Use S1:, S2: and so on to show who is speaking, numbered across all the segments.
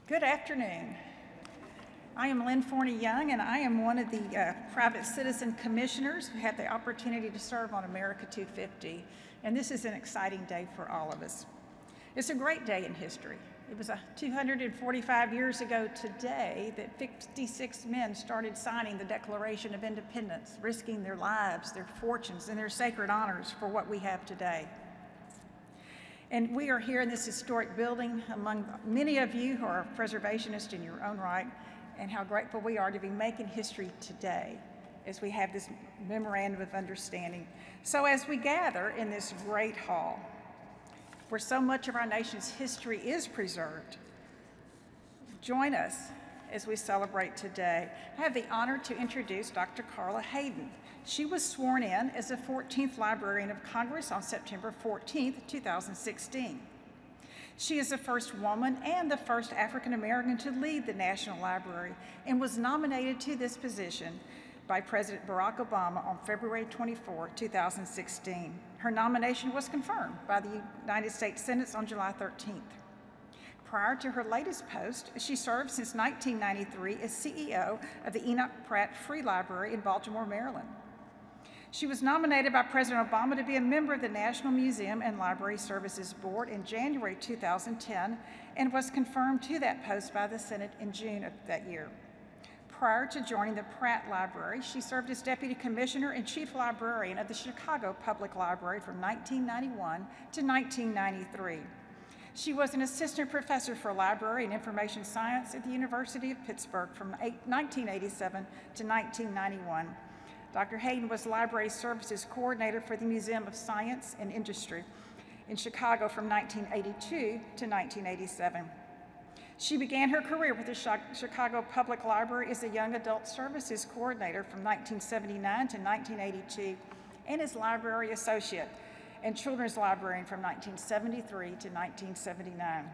S1: Good afternoon. I am Lynn Forney Young, and I am one of the private citizen commissioners who had the opportunity to serve on America 250, and this is an exciting day for all of us. It's a great day in history. It was 245 years ago today that 56 men started signing the Declaration of Independence, risking their lives, their fortunes, and their sacred honors for what we have today. And we are here in this historic building among many of you who are preservationists in your own right, and how grateful we are to be making history today as we have this memorandum of understanding. So as we gather in this great hall, where so much of our nation's history is preserved, join us as we celebrate today. I have the honor to introduce Dr. Carla Hayden. She was sworn in as the 14th Librarian of Congress on September 14th, 2016. She is the first woman and the first African American to lead the National Library and was nominated to this position by President Barack Obama on February 24, 2016. Her nomination was confirmed by the United States Senate on July 13th. Prior to her latest post, she served since 1993 as CEO of the Enoch Pratt Free Library in Baltimore, Maryland. She was nominated by President Obama to be a member of the National Museum and Library Services Board in January 2010 and was confirmed to that post by the Senate in June of that year. Prior to joining the Pratt Library, she served as Deputy Commissioner and Chief Librarian of the Chicago Public Library from 1991 to 1993. She was an assistant professor for library and information science at the University of Pittsburgh from 1987 to 1991. Dr. Hayden was Library Services Coordinator for the Museum of Science and Industry in Chicago from 1982 to 1987. She began her career with the Chicago Public Library as a Young Adult Services Coordinator from 1979 to 1982 and as Library Associate and Children's Librarian from 1973 to 1979.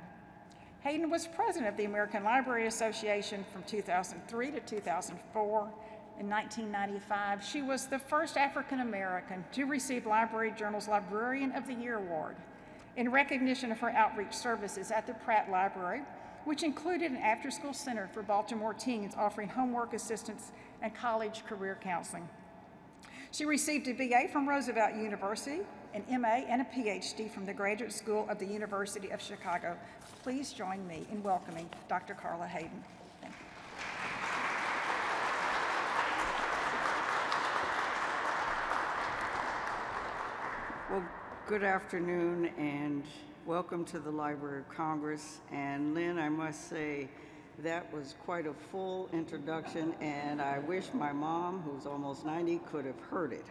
S1: Hayden was President of the American Library Association from 2003 to 2004. In 1995, she was the first African American to receive Library Journal's Librarian of the Year Award in recognition of her outreach services at the Pratt Library, which included an after-school center for Baltimore teens offering homework assistance and college career counseling. She received a BA from Roosevelt University, an MA, and a PhD from the Graduate School of the University of Chicago. Please join me in welcoming Dr. Carla Hayden. Thank you.
S2: Well, good afternoon and welcome to the Library of Congress. And Lynn, I must say, that was quite a full introduction, and I wish my mom, who's almost 90, could have heard it.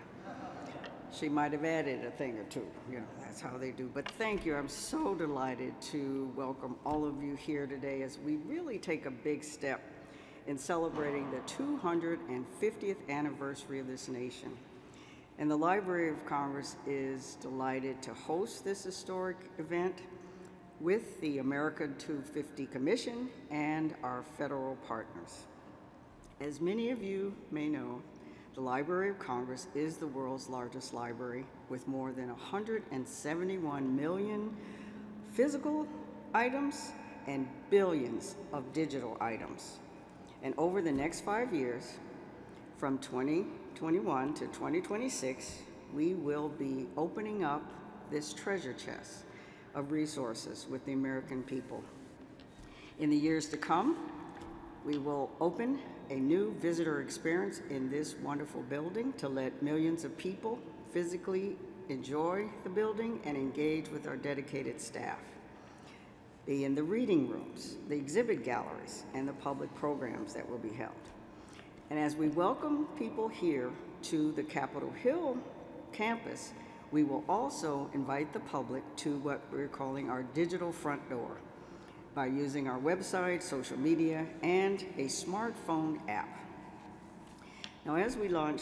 S2: She might have added a thing or two, you know, that's how they do. But thank you, I'm so delighted to welcome all of you here today as we really take a big step in celebrating the 250th anniversary of this nation. And the Library of Congress is delighted to host this historic event with the America 250 Commission and our federal partners. As many of you may know, the Library of Congress is the world's largest library with more than 171 million physical items and billions of digital items. And over the next 5 years, from 2021 to 2026, we will be opening up this treasure chest of resources with the American people. In the years to come, we will open a new visitor experience in this wonderful building to let millions of people physically enjoy the building and engage with our dedicated staff. Be in the reading rooms, the exhibit galleries, and the public programs that will be held. And as we welcome people here to the Capitol Hill campus, we will also invite the public to what we're calling our digital front door by using our website, social media, and a smartphone app. Now, as we launch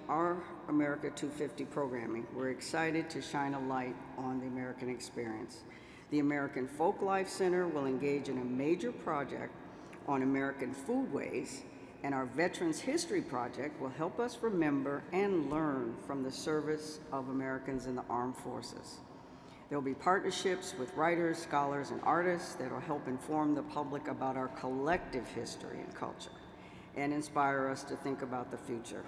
S2: our America 250 programming, we're excited to shine a light on the American experience. The American Folklife Center will engage in a major project on American foodways, and our Veterans History Project will help us remember and learn from the service of Americans in the armed forces. There'll be partnerships with writers, scholars, and artists that will help inform the public about our collective history and culture and inspire us to think about the future.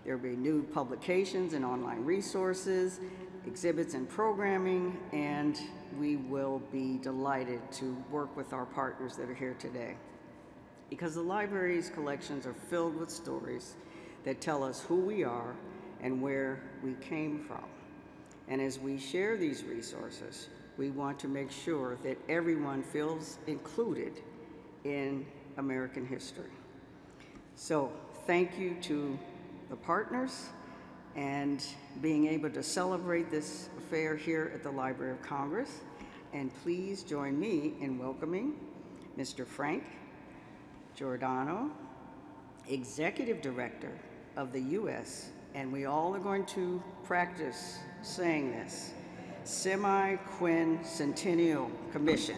S2: There'll be new publications and online resources, exhibits and programming, and we will be delighted to work with our partners that are here today. Because the library's collections are filled with stories that tell us who we are and where we came from. And as we share these resources, we want to make sure that everyone feels included in American history. So thank you to the partners and being able to celebrate this affair here at the Library of Congress. And please join me in welcoming Mr. Frank Giordano, Executive Director of the U.S., and we all are going to practice saying this, Semi-Quincentennial Commission.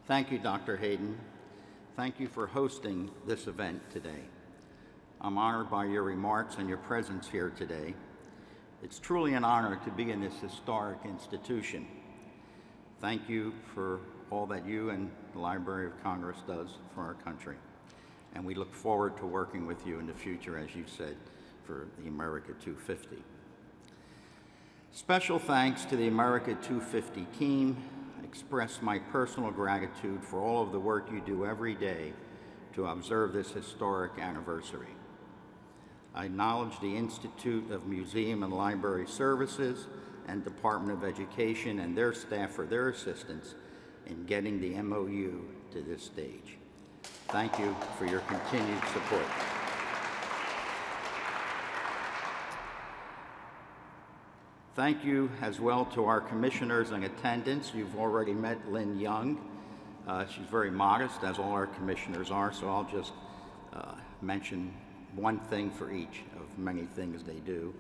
S3: Thank you, Dr. Hayden. Thank you for hosting this event today. I'm honored by your remarks and your presence here today. It's truly an honor to be in this historic institution. Thank you for all that you and the Library of Congress does for our country. And we look forward to working with you in the future, as you said, for the America 250. Special thanks to the America 250 team. Express my personal gratitude for all of the work you do every day to observe this historic anniversary. I acknowledge the Institute of Museum and Library Services and Department of Education and their staff for their assistance in getting the MOU to this stage. Thank you for your continued support. Thank you as well to our commissioners in attendance. You've already met Lynn Young. She's very modest, as all our commissioners are, so I'll just mention one thing for each of many things they do.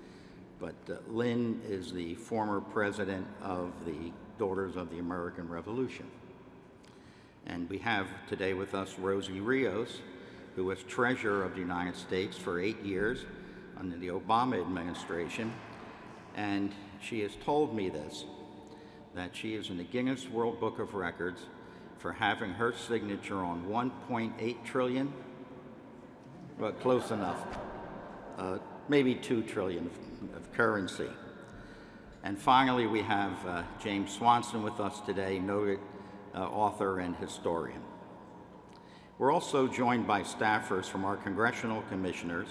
S3: But Lynn is the former president of the Daughters of the American Revolution. And we have today with us Rosie Rios, who was Treasurer of the United States for 8 years under the Obama administration. And she has told me this, that she is in the Guinness World Book of Records for having her signature on 1.8 trillion, but close enough, maybe 2 trillion of currency. And finally, we have James Swanson with us today, noted author and historian. We're also joined by staffers from our congressional commissioners,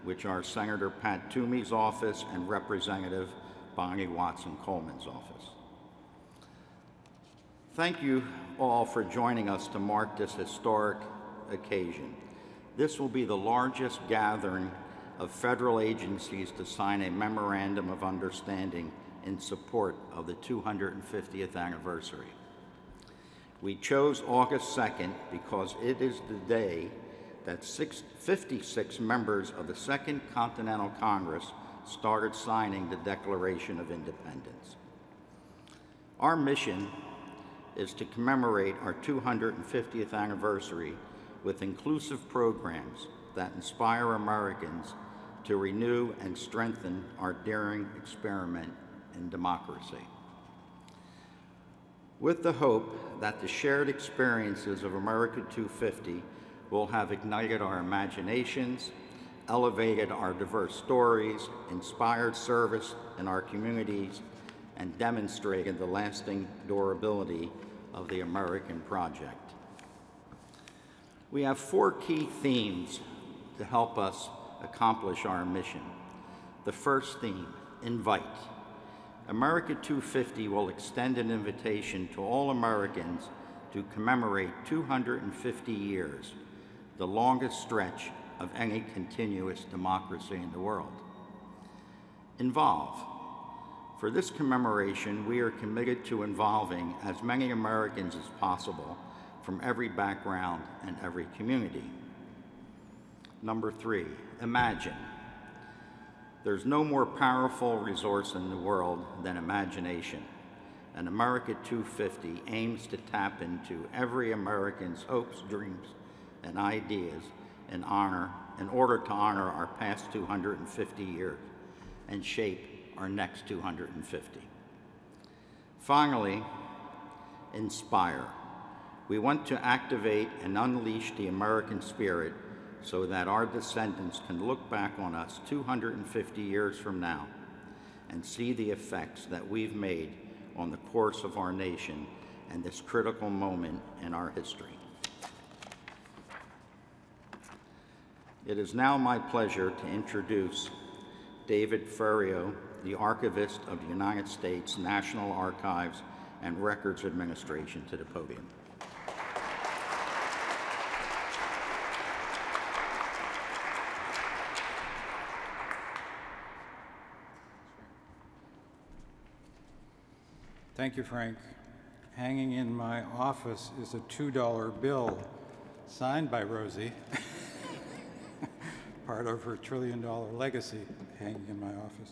S3: which are Senator Pat Toomey's office and Representative Bonnie Watson Coleman's office. Thank you all for joining us to mark this historic occasion. This will be the largest gathering of federal agencies to sign a memorandum of understanding in support of the 250th anniversary. We chose August 2nd because it is the day that 56 members of the Second Continental Congress started signing the Declaration of Independence. Our mission is to commemorate our 250th anniversary with inclusive programs that inspire Americans to renew and strengthen our daring experiment in democracy. With the hope that the shared experiences of America 250 will have ignited our imaginations, elevated our diverse stories, inspired service in our communities, and demonstrated the lasting durability of the American project. We have 4 key themes to help us accomplish our mission. The first theme, invite. America 250 will extend an invitation to all Americans to commemorate 250 years, the longest stretch of any continuous democracy in the world. Involve. For this commemoration, we are committed to involving as many Americans as possible from every background and every community. Number 3, imagine. There's no more powerful resource in the world than imagination. and America 250 aims to tap into every American's hopes, dreams, and ideas in order to honor our past 250 years and shape our next 250. Finally, inspire. We want to activate and unleash the American spirit so that our descendants can look back on us 250 years from now and see the effects that we've made on the course of our nation and this critical moment in our history. It is now my pleasure to introduce David Ferriero, the Archivist of the United States National Archives and Records Administration, to the podium.
S4: Thank you, Frank. Hanging in my office is a $2 bill signed by Rosie, part of her $1 trillion legacy hanging in my office.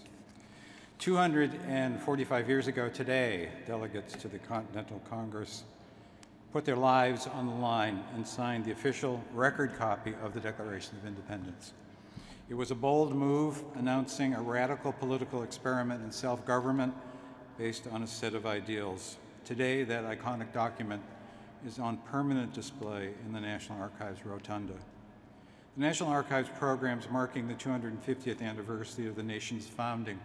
S4: 245 years ago today, delegates to the Continental Congress put their lives on the line and signed the official record copy of the Declaration of Independence. It was a bold move announcing a radical political experiment in self-government based on a set of ideals. Today, that iconic document is on permanent display in the National Archives Rotunda. The National Archives programs marking the 250th anniversary of the nation's founding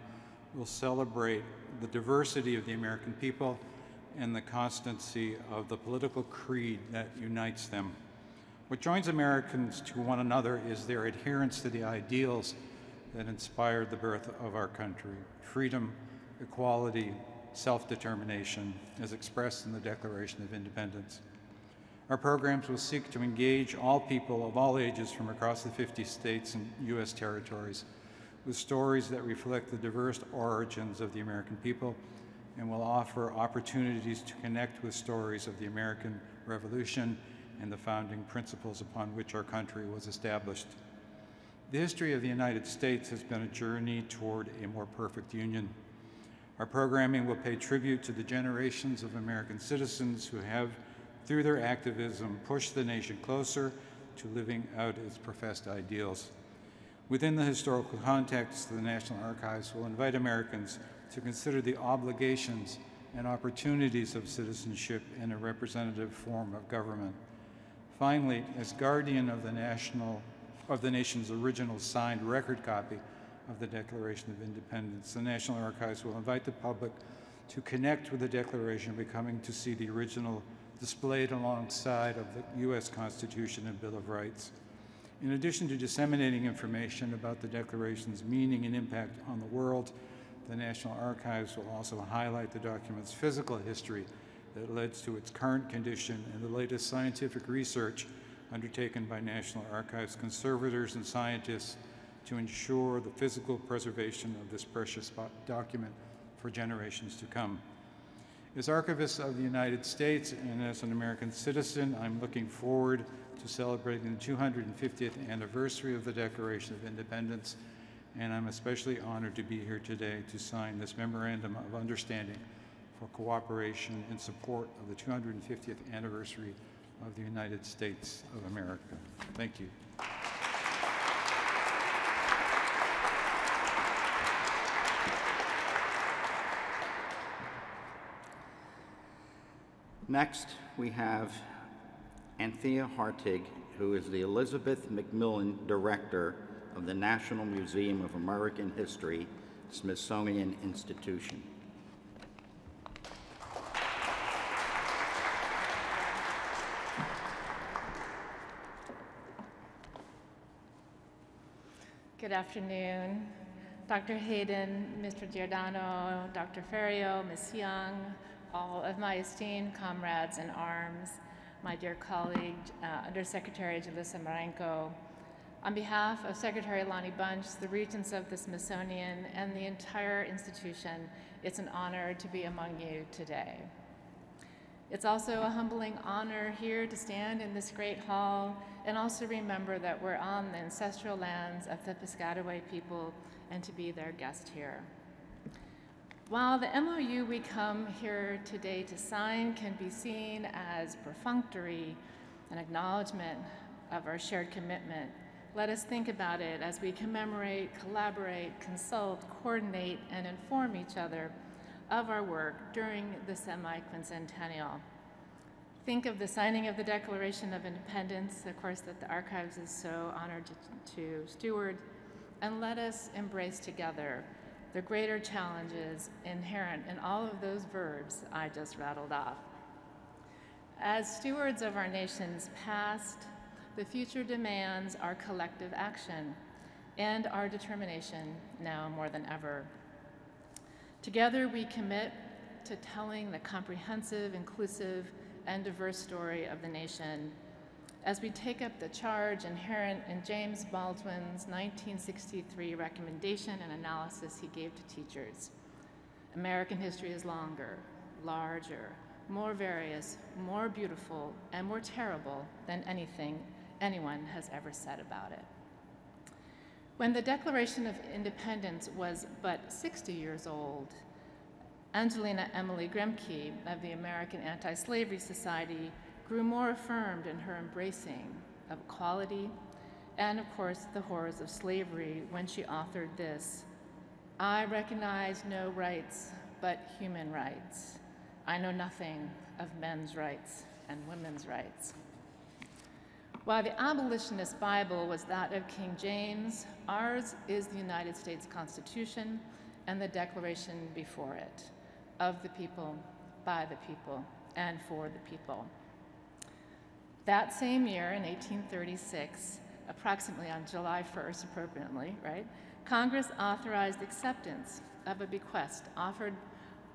S4: will celebrate the diversity of the American people and the constancy of the political creed that unites them. What joins Americans to one another is their adherence to the ideals that inspired the birth of our country: freedom, equality, self-determination, as expressed in the Declaration of Independence. Our programs will seek to engage all people of all ages from across the 50 states and U.S. territories with stories that reflect the diverse origins of the American people, and will offer opportunities to connect with stories of the American Revolution and the founding principles upon which our country was established. The history of the United States has been a journey toward a more perfect union. Our programming will pay tribute to the generations of American citizens who have, through their activism, pushed the nation closer to living out its professed ideals. Within the historical context, the National Archives will invite Americans to consider the obligations and opportunities of citizenship in a representative form of government. Finally, as guardian of the nation's original signed record copy of the Declaration of Independence, the National Archives will invite the public to connect with the Declaration by coming to see the original displayed alongside of the U.S. Constitution and Bill of Rights. In addition to disseminating information about the Declaration's meaning and impact on the world, the National Archives will also highlight the document's physical history that led to its current condition and the latest scientific research undertaken by National Archives conservators and scientists to ensure the physical preservation of this precious document for generations to come. As Archivist of the United States and as an American citizen, I'm looking forward to celebrating the 250th anniversary of the Declaration of Independence, and I'm especially honored to be here today to sign this Memorandum of Understanding for cooperation in support of the 250th anniversary of the United States of America. Thank you.
S3: Next, we have Anthea Hartig, who is the Elizabeth Macmillan Director of the National Museum of American History, Smithsonian Institution.
S5: Good afternoon. Dr. Hayden, Mr. Giordano, Dr. Ferriero, Ms. Young, all of my esteemed comrades in arms, my dear colleague, Undersecretary Jalissa Marenko. On behalf of Secretary Lonnie Bunch, the Regents of the Smithsonian, and the entire institution, it's an honor to be among you today. It's also a humbling honor here to stand in this great hall and also remember that we're on the ancestral lands of the Piscataway people and to be their guest here. While the MOU we come here today to sign can be seen as perfunctory, an acknowledgement of our shared commitment, let us think about it as we commemorate, collaborate, consult, coordinate, and inform each other of our work during the semi-quincentennial. Think of the signing of the Declaration of Independence, of course, that the Archives is so honored to steward, and let us embrace together the greater challenges inherent in all of those verbs I just rattled off. As stewards of our nation's past, the future demands our collective action and our determination now more than ever. Together we commit to telling the comprehensive, inclusive, and diverse story of the nation as we take up the charge inherent in James Baldwin's 1963 recommendation and analysis he gave to teachers. American history is longer, larger, more various, more beautiful, and more terrible than anything anyone has ever said about it. When the Declaration of Independence was but 60 years old, Angelina Emily Grimke of the American Anti-Slavery Society grew more affirmed in her embracing of equality and, of course, the horrors of slavery when she authored this: "I recognize no rights but human rights. I know nothing of men's rights and women's rights." While the abolitionist Bible was that of King James, ours is the United States Constitution and the Declaration before it, of the people, by the people, and for the people. That same year, in 1836, approximately on July 1st, appropriately, right, Congress authorized acceptance of a bequest offered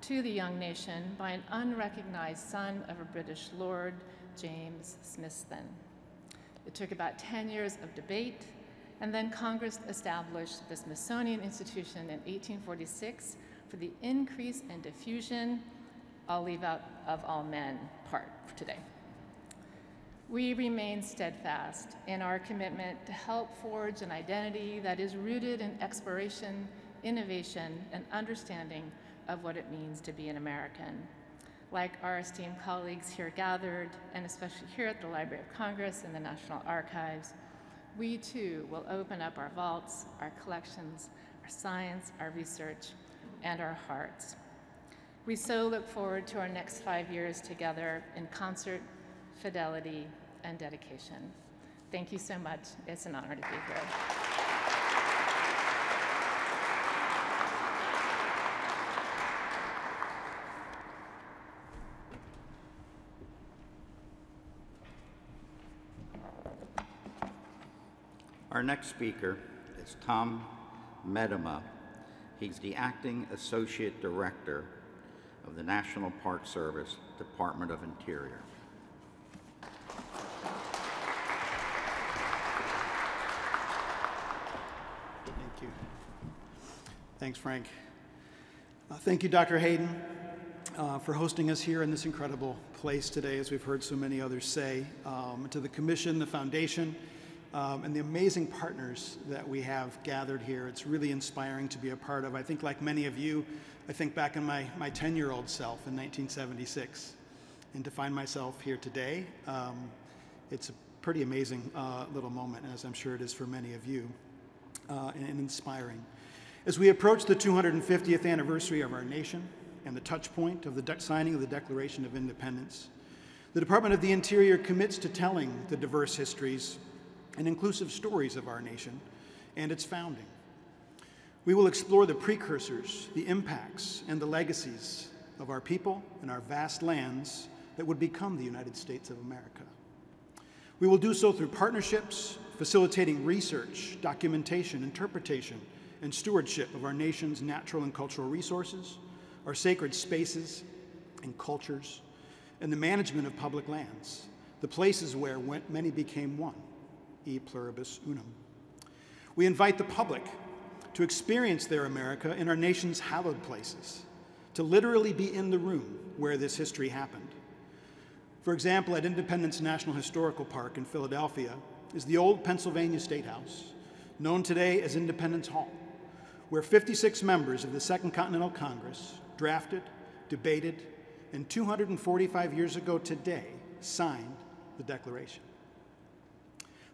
S5: to the young nation by an unrecognized son of a British lord, James Smithson. It took about 10 years of debate, and then Congress established the Smithsonian Institution in 1846 for the increase and diffusion, I'll leave out of all men part for today. We remain steadfast in our commitment to help forge an identity that is rooted in exploration, innovation, and understanding of what it means to be an American. Like our esteemed colleagues here gathered, and especially here at the Library of Congress and the National Archives, we too will open up our vaults, our collections, our science, our research, and our hearts. We so look forward to our next 5 years together in concert, fidelity, and dedication. Thank you so much. It's an honor to be here.
S3: Our next speaker is Tom Medema. He's the Acting Associate Director of the National Park Service, Department of Interior.
S6: Thank you. Thanks, Frank. Thank you, Dr. Hayden, for hosting us here in this incredible place today, as we've heard so many others say, to the Commission, the Foundation, and the amazing partners that we have gathered here. It's really inspiring to be a part of. I think, like many of you, I think back in my 10-year-old self in 1976, and to find myself here today, it's a pretty amazing little moment, as I'm sure it is for many of you, and inspiring. As we approach the 250th anniversary of our nation and the touch point of the signing of the Declaration of Independence, the Department of the Interior commits to telling the diverse histories and inclusive stories of our nation and its founding. We will explore the precursors, the impacts, and the legacies of our people and our vast lands that would become the United States of America. We will do so through partnerships, facilitating research, documentation, interpretation, and stewardship of our nation's natural and cultural resources, our sacred spaces and cultures, and the management of public lands, the places where many became one, e pluribus unum. We invite the public to experience their America in our nation's hallowed places, to literally be in the room where this history happened. For example, at Independence National Historical Park in Philadelphia is the old Pennsylvania State House, known today as Independence Hall, where 56 members of the Second Continental Congress drafted, debated, and 245 years ago today, signed the Declaration.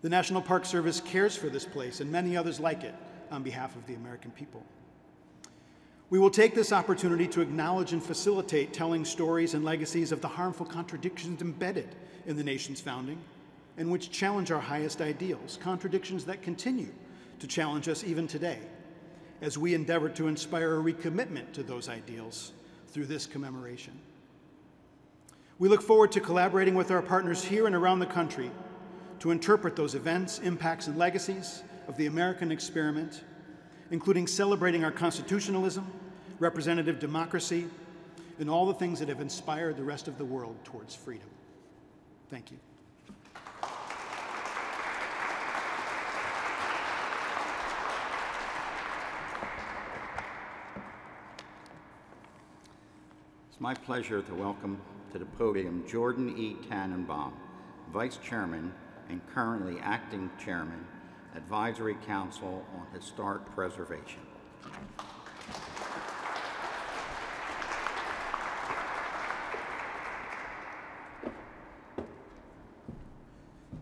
S6: The National Park Service cares for this place and many others like it on behalf of the American people. We will take this opportunity to acknowledge and facilitate telling stories and legacies of the harmful contradictions embedded in the nation's founding and which challenge our highest ideals, contradictions that continue to challenge us even today as we endeavor to inspire a recommitment to those ideals through this commemoration. We look forward to collaborating with our partners here and around the country to interpret those events, impacts, and legacies of the American experiment, including celebrating our constitutionalism, representative democracy, and all the things that have inspired the rest of the world towards freedom. Thank you.
S3: It's my pleasure to welcome to the podium Jordan E. Tannenbaum, Vice Chairman and currently Acting Chairman, Advisory Council on Historic Preservation.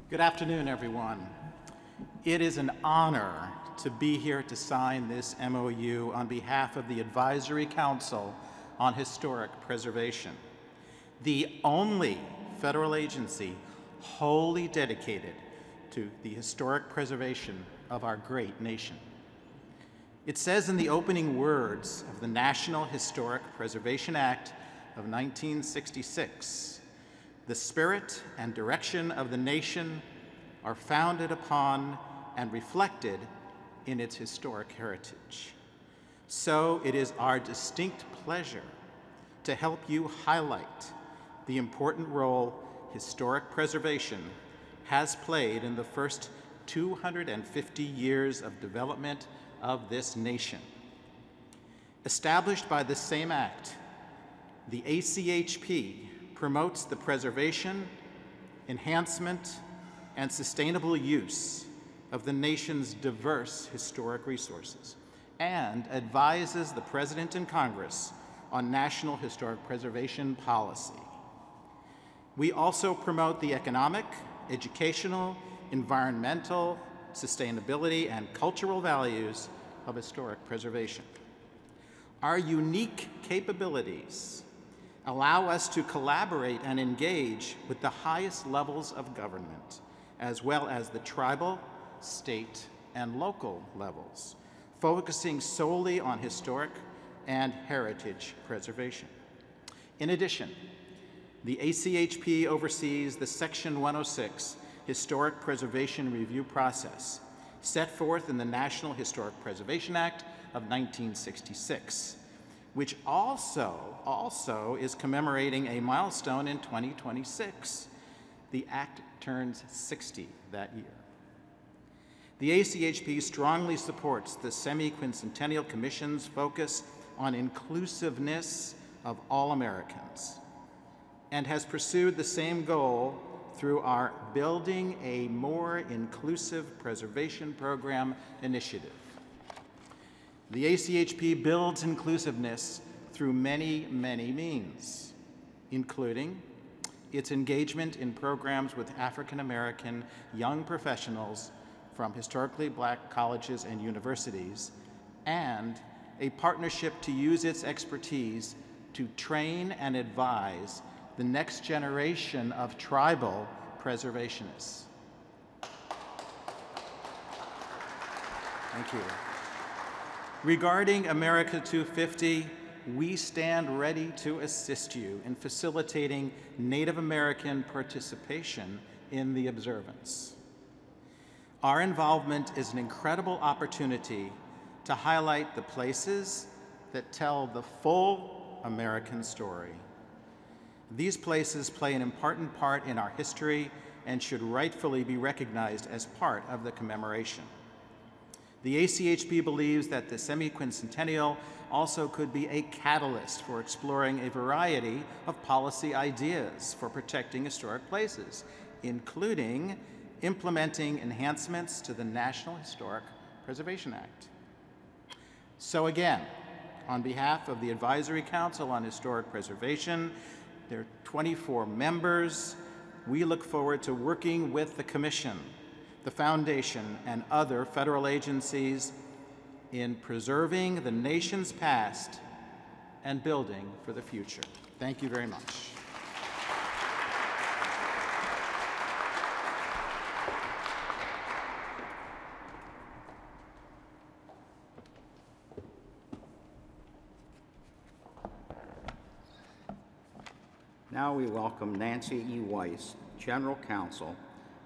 S7: Good afternoon, everyone. It is an honor to be here to sign this MOU on behalf of the Advisory Council on Historic Preservation, the only federal agency wholly dedicated to the historic preservation of our great nation. It says in the opening words of the National Historic Preservation Act of 1966, "The spirit and direction of the nation are founded upon and reflected in its historic heritage." So it is our distinct pleasure to help you highlight the important role historic preservation has played in the first 250 years of development of this nation. Established by the same act, the ACHP promotes the preservation, enhancement, and sustainable use of the nation's diverse historic resources and advises the President and Congress on national historic preservation policy. We also promote the economic, educational, environmental, sustainability, and cultural values of historic preservation. Our unique capabilities allow us to collaborate and engage with the highest levels of government, as well as the tribal, state, and local levels, focusing solely on historic and heritage preservation. In addition, the ACHP oversees the Section 106 Historic Preservation Review process set forth in the National Historic Preservation Act of 1966, which also is commemorating a milestone in 2026. The Act turns 60 that year. The ACHP strongly supports the Semi-Quincentennial Commission's focus on inclusiveness of all Americans, and has pursued the same goal through our Building a More Inclusive Preservation Program initiative. The ACHP builds inclusiveness through many, many means, including its engagement in programs with African American young professionals from historically black colleges and universities, and a partnership to use its expertise to train and advise the next generation of tribal preservationists. Thank you. Regarding America 250, we stand ready to assist you in facilitating Native American participation in the observance. Our involvement is an incredible opportunity to highlight the places that tell the full American story. These places play an important part in our history and should rightfully be recognized as part of the commemoration. The ACHP believes that the semi-quincentennial also could be a catalyst for exploring a variety of policy ideas for protecting historic places, including implementing enhancements to the National Historic Preservation Act. So again, on behalf of the Advisory Council on Historic Preservation, their 24 members, we look forward to working with the Commission, the Foundation, and other federal agencies in preserving the nation's past and building for the future. Thank you very much.
S3: Now we welcome Nancy E. Weiss, General Counsel,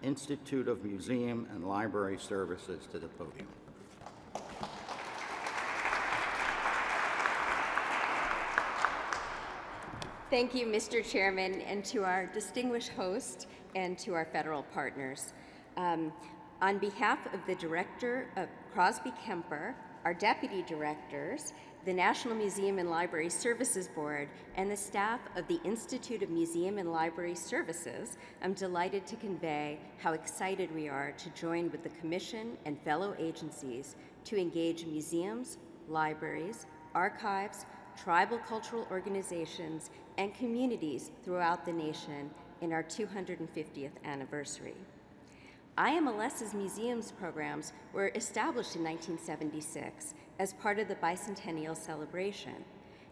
S3: Institute of Museum and Library Services, to the podium.
S8: Thank you, Mr. Chairman, and to our distinguished host and to our federal partners. On behalf of the Director of Crosby Kemper, our Deputy Directors, the National Museum and Library Services Board, and the staff of the Institute of Museum and Library Services, I'm delighted to convey how excited we are to join with the Commission and fellow agencies to engage museums, libraries, archives, tribal cultural organizations, and communities throughout the nation in our 250th anniversary. IMLS's museums programs were established in 1976 as part of the bicentennial celebration,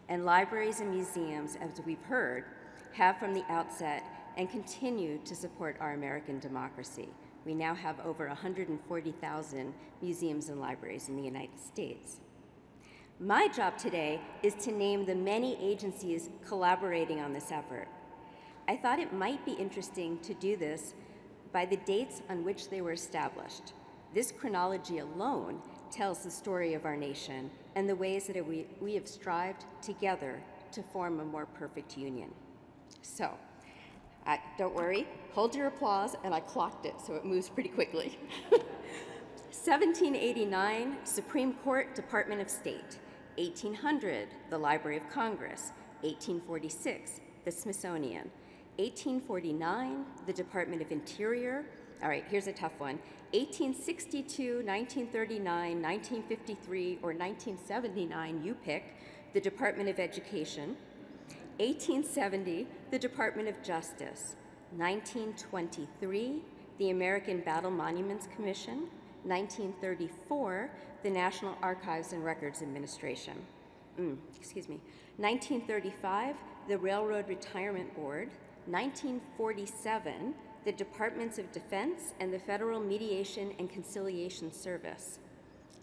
S8: and libraries and museums, as we've heard, have from the outset and continue to support our American democracy. We now have over 140,000 museums and libraries in the United States. My job today is to name the many agencies collaborating on this effort. I thought it might be interesting to do this by the dates on which they were established. This chronology alone tells the story of our nation and the ways that we have strived together to form a more perfect union. So, don't worry, hold your applause, and I clocked it, so it moves pretty quickly. 1789, Supreme Court, Department of State. 1800, the Library of Congress. 1846, the Smithsonian. 1849, the Department of Interior. All right, here's a tough one. 1862, 1939, 1953, or 1979, you pick, the Department of Education. 1870, the Department of Justice. 1923, the American Battle Monuments Commission. 1934, the National Archives and Records Administration. 1935, the Railroad Retirement Board. 1947, the Departments of Defense and the Federal Mediation and Conciliation Service.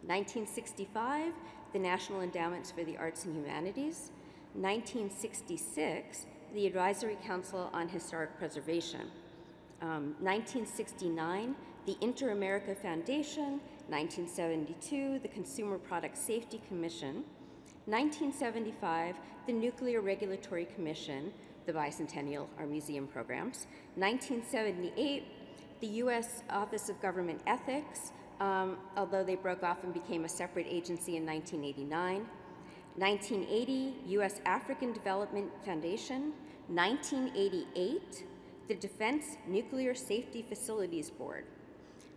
S8: 1965, the National Endowments for the Arts and Humanities. 1966, the Advisory Council on Historic Preservation. 1969, the Inter-America Foundation. 1972, the Consumer Product Safety Commission. 1975, the Nuclear Regulatory Commission, the bicentennial, our museum programs. 1978, the U.S. Office of Government Ethics, although they broke off and became a separate agency in 1989. 1980, U.S. African Development Foundation. 1988, the Defense Nuclear Safety Facilities Board.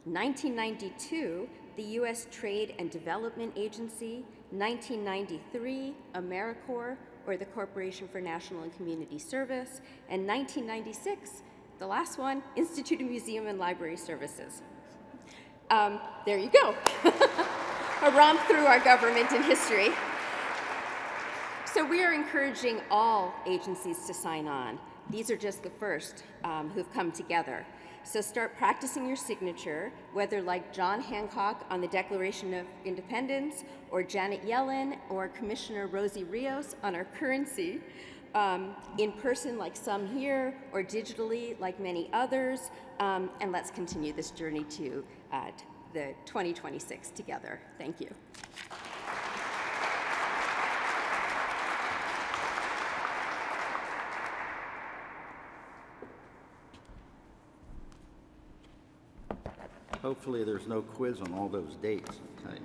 S8: 1992, the U.S. Trade and Development Agency. 1993, AmeriCorps, or the Corporation for National and Community Service. And 1996, the last one, Institute of Museum and Library Services. There you go. A romp through our government and history. So we are encouraging all agencies to sign on. These are just the first who've come together. So start practicing your signature, whether like John Hancock on the Declaration of Independence, or Janet Yellen, or Commissioner Rosie Rios on our currency, in person like some here, or digitally like many others, and let's continue this journey to the 2026 together. Thank you.
S3: Hopefully there's no quiz on all those dates. Okay.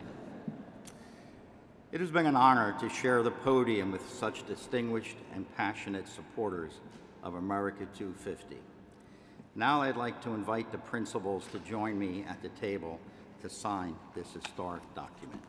S3: It has been an honor to share the podium with such distinguished and passionate supporters of America 250. Now I'd like to invite the principals to join me at the table to sign this historic document.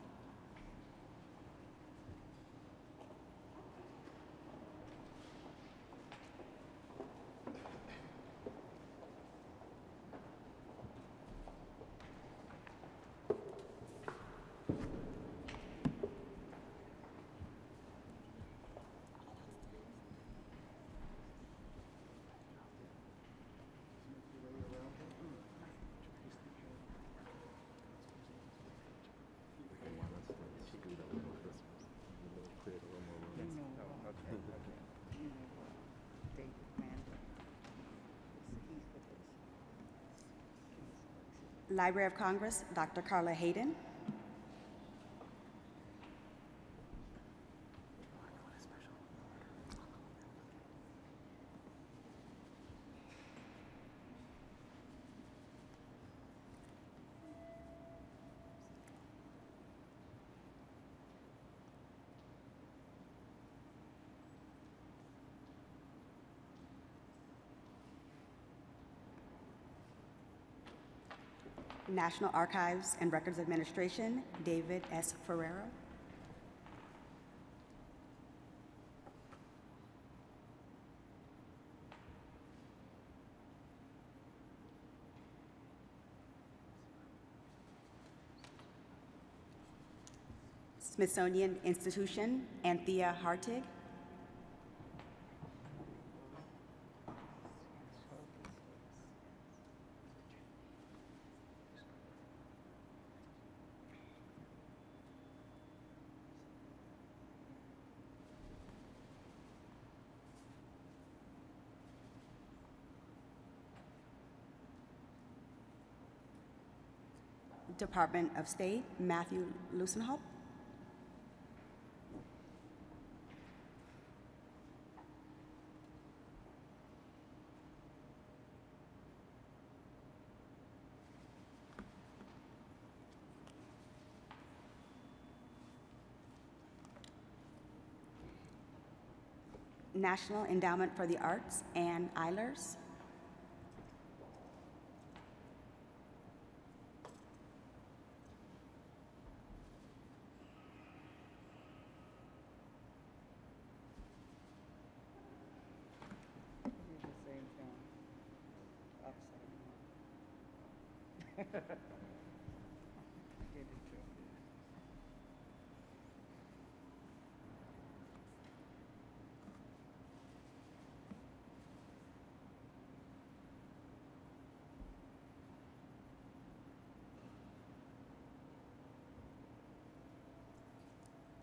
S9: Library of Congress, Dr. Carla Hayden. National Archives and Records Administration, David S. Ferrero. Smithsonian Institution, Anthea Hartig. Department of State, Matthew Lusenhoff. National Endowment for the Arts, Ann Eilers.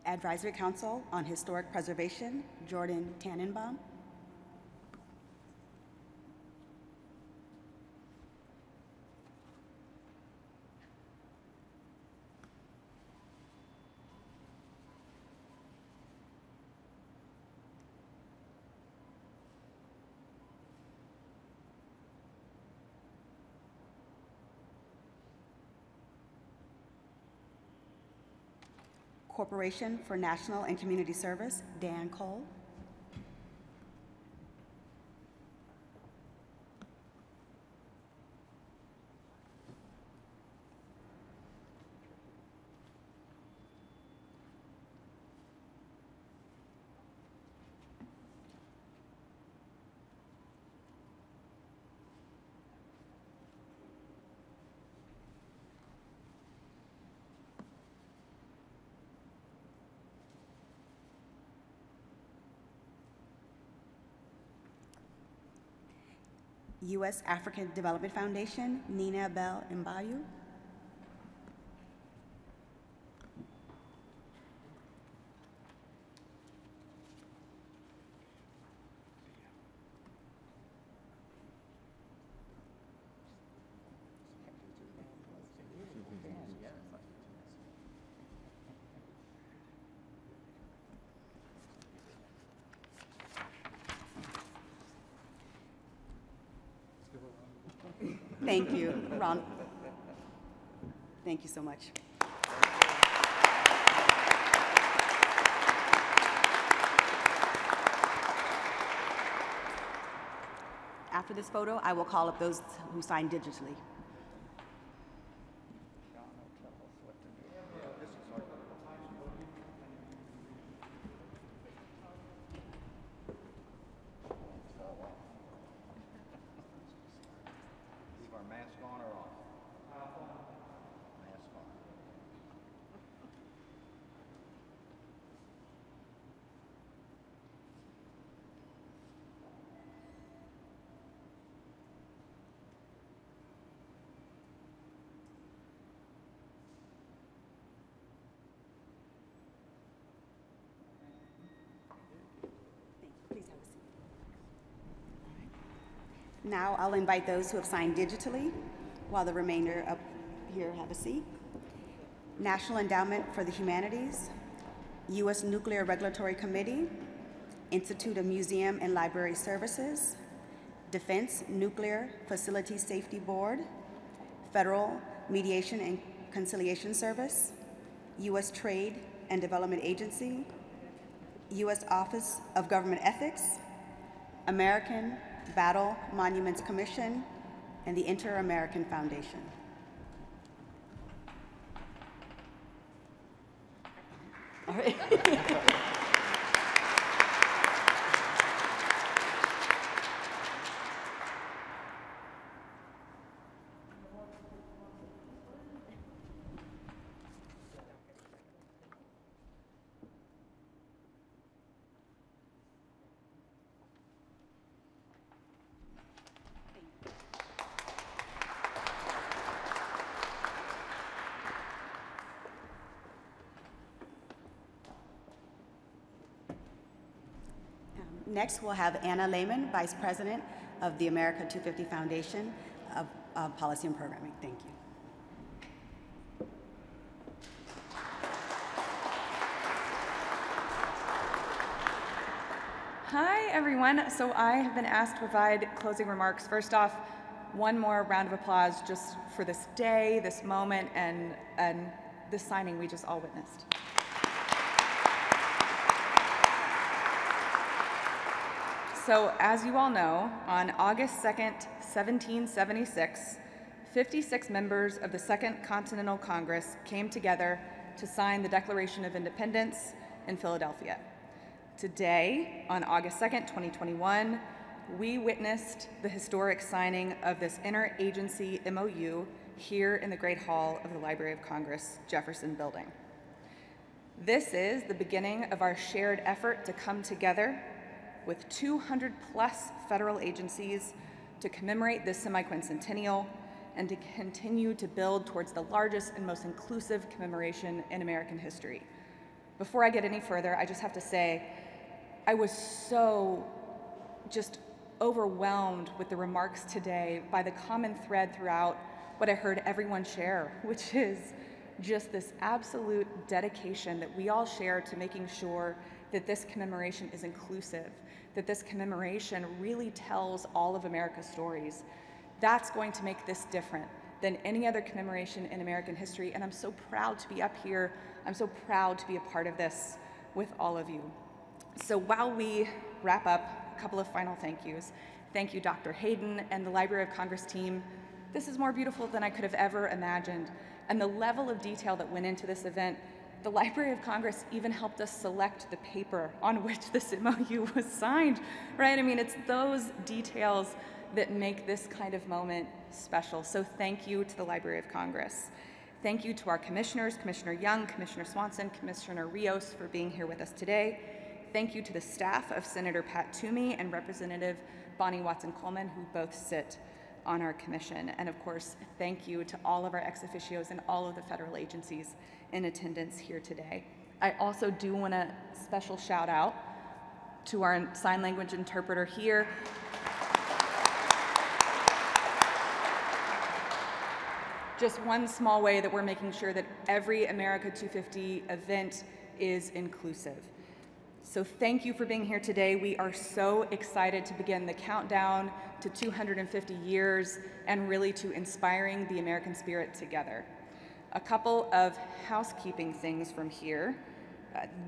S9: Advisory Council on Historic Preservation, Jordan Tannenbaum. Corporation for National and Community Service, Dan Cole. U.S. African Development Foundation, Nina Bell Mbayu. Thank you, Ron. Thank you so much. After this photo, I will call up those who signed digitally. Now I'll invite those who have signed digitally, while the remainder Here, have a seat. National Endowment for the Humanities, U.S. Nuclear Regulatory Committee, Institute of Museum and Library Services, Defense Nuclear Facility Safety Board, Federal Mediation and Conciliation Service, U.S. Trade and Development Agency, U.S. Office of Government Ethics, American Battle Monuments Commission, and the Inter-American Foundation. All right. Next, we'll have Anna Lehman, Vice President of the America 250 Foundation of Policy and Programming. Thank you.
S10: Hi, everyone. So I have been asked to provide closing remarks. First off, one more round of applause just for this day, this moment, and this signing we just all witnessed. So as you all know, on August 2nd, 1776, 56 members of the Second Continental Congress came together to sign the Declaration of Independence in Philadelphia. Today, on August 2nd, 2021, we witnessed the historic signing of this interagency MOU here in the Great Hall of the Library of Congress, Jefferson Building. This is the beginning of our shared effort to come together with 200 plus federal agencies to commemorate this semi-quincentennial and to continue to build towards the largest and most inclusive commemoration in American history. Before I get any further, I just have to say, I was so just overwhelmed with the remarks today by the common thread throughout what I heard everyone share, which is just this absolute dedication that we all share to making sure that this commemoration is inclusive, that this commemoration really tells all of America's stories. That's going to make this different than any other commemoration in American history, and I'm so proud to be up here. I'm so proud to be a part of this with all of you. So while we wrap up, a couple of final thank yous. Thank you, Dr. Hayden and the Library of Congress team. This is more beautiful than I could have ever imagined, and the level of detail that went into this event, the Library of Congress even helped us select the paper on which this MOU was signed, right? I mean, it's those details that make this kind of moment special. So thank you to the Library of Congress. Thank you to our commissioners, Commissioner Young, Commissioner Swanson, Commissioner Rios for being here with us today. Thank you to the staff of Senator Pat Toomey and Representative Bonnie Watson-Coleman, who both sit on our commission. And of course, thank you to all of our ex officios and all of the federal agencies in attendance here today. I also do want a special shout out to our sign language interpreter here. Just one small way that we're making sure that every America 250 event is inclusive. So thank you for being here today. We are so excited to begin the countdown to 250 years and really to inspiring the American spirit together. A couple of housekeeping things from here.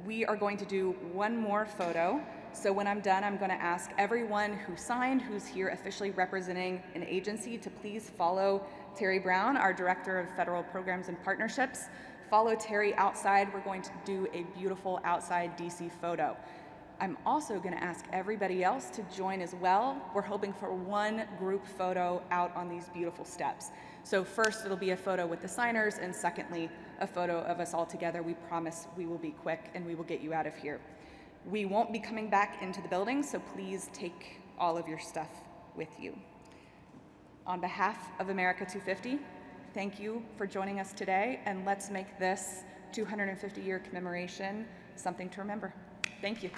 S10: We are going to do one more photo. So when I'm done, I'm going to ask everyone who signed, who's here officially representing an agency, to please follow Terry Brown, our Director of Federal Programs and Partnerships. Follow Terry outside. We're going to do a beautiful outside DC photo. I'm also going to ask everybody else to join as well. We're hoping for one group photo out on these beautiful steps. So first, it'll be a photo with the signers, and secondly, a photo of us all together. We promise we will be quick and we will get you out of here. We won't be coming back into the building, so please take all of your stuff with you. On behalf of America 250, thank you for joining us today, and let's make this 250-year commemoration something to remember. Thank you.